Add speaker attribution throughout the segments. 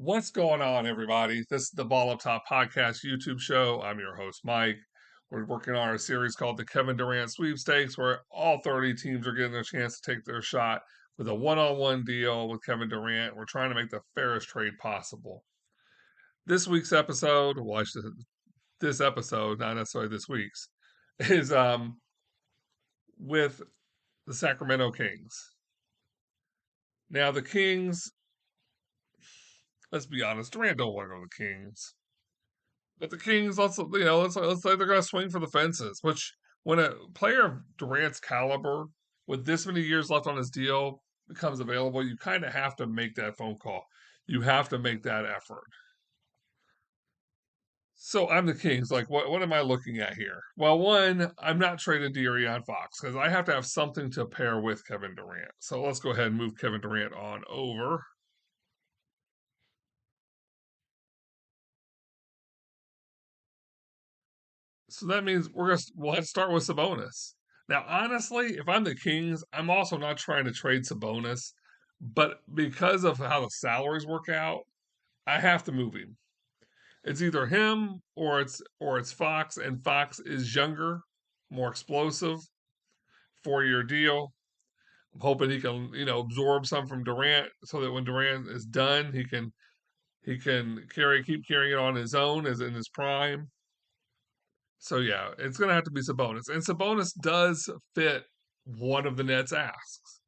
Speaker 1: What's going on, everybody? This is the Ball Up Top Podcast YouTube show. I'm your host, Mike. We're working on our series called the Kevin Durant Sweepstakes, where all 30 teams are getting a chance to take their shot with a one-on-one deal with Kevin Durant. We're trying to make the fairest trade possible. This week's episode, this episode, not necessarily this week's, is with the Sacramento Kings. Now, the Kings, let's be honest, Durant don't want to go to the Kings. But the Kings, let's say they're going to swing for the fences. Which, when a player of Durant's caliber, with this many years left on his deal, becomes available, you kind of have to make that phone call. You have to make that effort. So I'm the Kings. Like, what am I looking at here? Well, one, I'm not trading De'Aaron Fox because I have to have something to pair with Kevin Durant. So let's go ahead and move Kevin Durant on over. So that means we'll have to start with Sabonis. Now, honestly, if I'm the Kings, I'm also not trying to trade Sabonis, but because of how the salaries work out, I have to move him. It's either him or it's Fox, and Fox is younger, more explosive, 4-year deal. I'm hoping he can, absorb some from Durant so that when Durant is done, he can keep carrying it on his own as in his prime. So yeah, it's gonna have to be Sabonis, and Sabonis does fit one of the Nets' asks.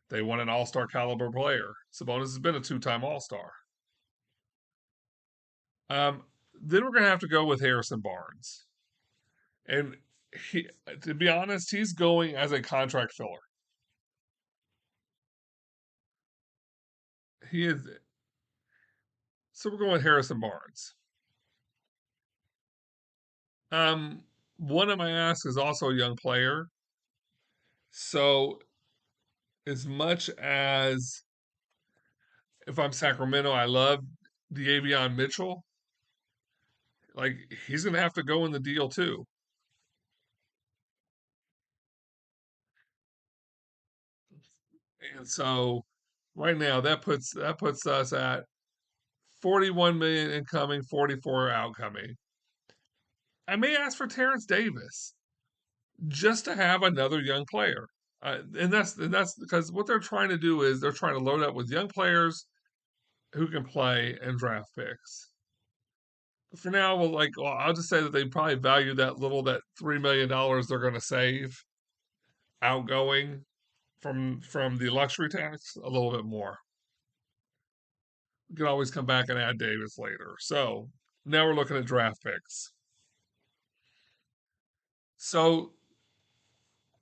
Speaker 1: They want an All-Star caliber player. Sabonis has been a two-time All-Star. Um, then we're gonna have to go with Harrison Barnes, and he, to be honest, he's going as a contract filler. He is. So we're going with Harrison Barnes. Um, One of my asks is also a young player. So as much as if I'm Sacramento, I love Davion Mitchell. Like, he's going to have to go in the deal too. And so right now that puts us at 41 million incoming, 44 outgoing. I may ask for Terrence Davis just to have another young player. And that's because what they're trying to do is they're trying to load up with young players who can play and draft picks. For now, I'll just say that they probably value that $3 million they're going to save outgoing from the luxury tax a little bit more. You can always come back and add Davis later. So now we're looking at draft picks. So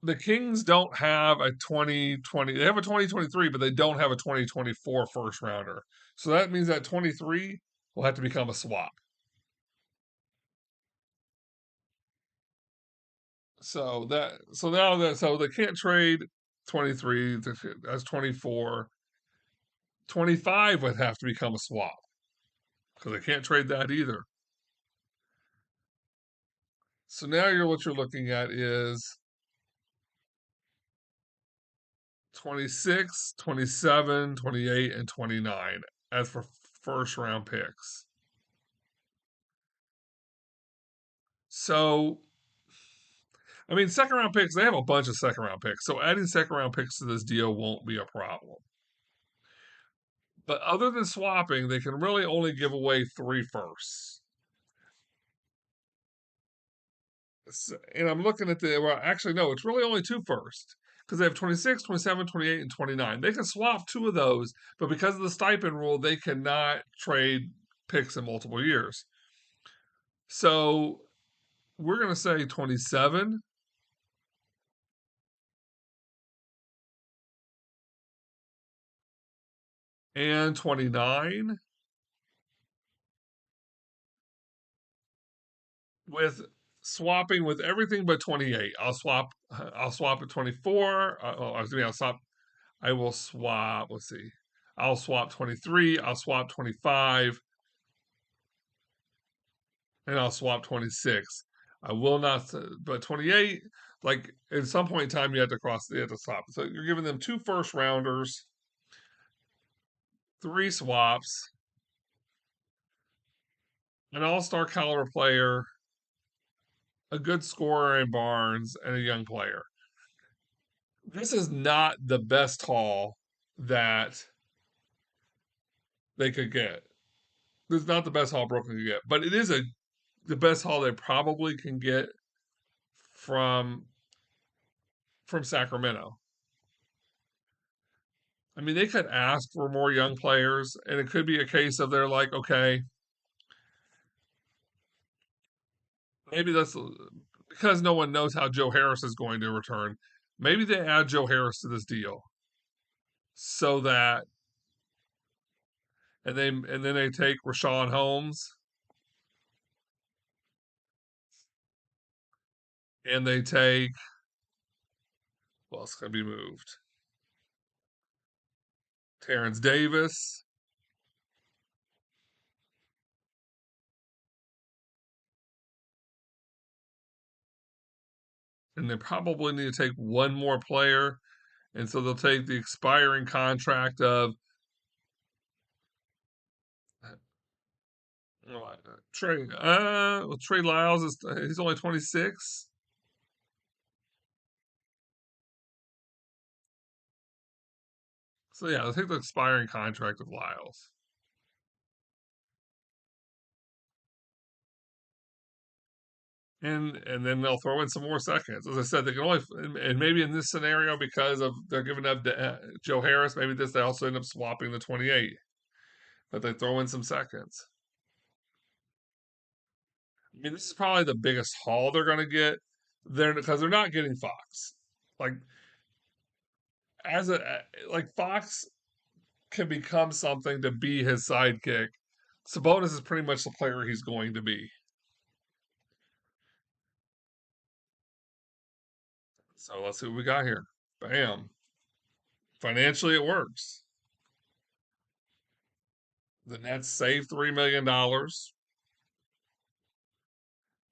Speaker 1: the Kings don't have a 2020. They have a 2023, but they don't have a 2024 first rounder. So that means that 23 will have to become a swap. So they can't trade 23. That's 24. 25 would have to become a swap because they can't trade that either. So now what you're looking at is 26, 27, 28, and 29 as for first round picks. So, I mean, second round picks, they have a bunch of second round picks. So adding second round picks to this deal won't be a problem. But other than swapping, they can really only give away 3 firsts. And I'm looking at actually, no, it's really only 2 firsts because they have 26, 27, 28, and 29. They can swap 2 of those, but because of the stipend rule, they cannot trade picks in multiple years. So we're going to say 27 and 29 with swapping with everything but 28. I'll swap at 24. I will swap, let's see. I'll swap 23, I'll swap 25, and I'll swap 26. I will not, but 28, like at some point in time, you have to swap. So you're giving them 2 first rounders, 3 swaps. an all-star caliber player, a good scorer in Barnes, and a young player. This is not the best haul that they could get. This is not the best haul Brooklyn could get, but it is the best haul they probably can get from Sacramento. I mean, they could ask for more young players, and it could be a case of they're like, okay, maybe that's because no one knows how Joe Harris is going to return. Maybe they add Joe Harris to this deal so that, and then they take Rashawn Holmes and they take, well, it's going to be moved. Terrence Davis. And they probably need to take one more player. And so they'll take the expiring contract of Trey. Well, Trey Lyles is he's only 26. So yeah, they'll take the expiring contract of Lyles. And then they'll throw in some more seconds. As I said, they can only and maybe in this scenario because of they're giving up Joe Harris, maybe this they also end up swapping the 28, but they throw in some seconds. I mean, this is probably the biggest haul they're going to get. They're because they're not getting Fox. Like as a like Fox can become something to be his sidekick. Sabonis is pretty much the player he's going to be. So let's see what we got here. Bam. Financially, it works. The Nets save $3 million.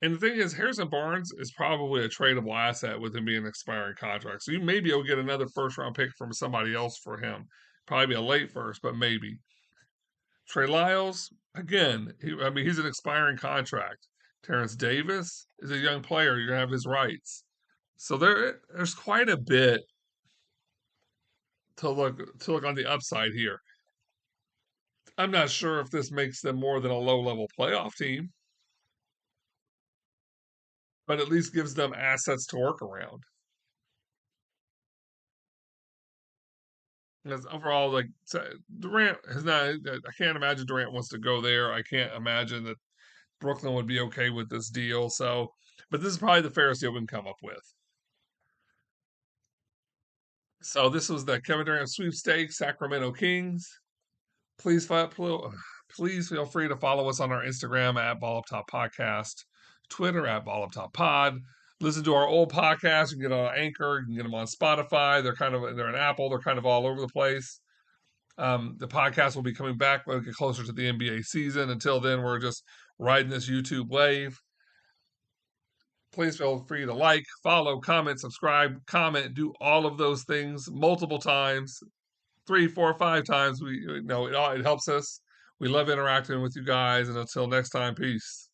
Speaker 1: And the thing is, Harrison Barnes is probably a tradable asset with him being an expiring contract. So you may be able to get another first round pick from somebody else for him. Probably be a late first, but maybe. Trey Lyles, again, I mean, he's an expiring contract. Terrence Davis is a young player. You're going to have his rights. So there's quite a bit to look on the upside here. I'm not sure if this makes them more than a low level playoff team, but at least gives them assets to work around. Because overall, like Durant has not. I can't imagine Durant wants to go there. I can't imagine that Brooklyn would be okay with this deal. So, but this is probably the fairest deal we can come up with. So this was the Kevin Durant Sweepstakes, Sacramento Kings. Please, please feel free to follow us on our Instagram at Ball Up Top Podcast, Twitter at Ball Up Top Pod. Listen to our old podcasts. You can get on Anchor. You can get them on Spotify. They're an Apple. They're kind of all over the place. The podcast will be coming back when we get closer to the NBA season. Until then, we're just riding this YouTube wave. Please feel free to like, follow, comment, subscribe, comment, do all of those things multiple times, 3, 4, 5 times. We it helps us. We love interacting with you guys. And until next time, peace.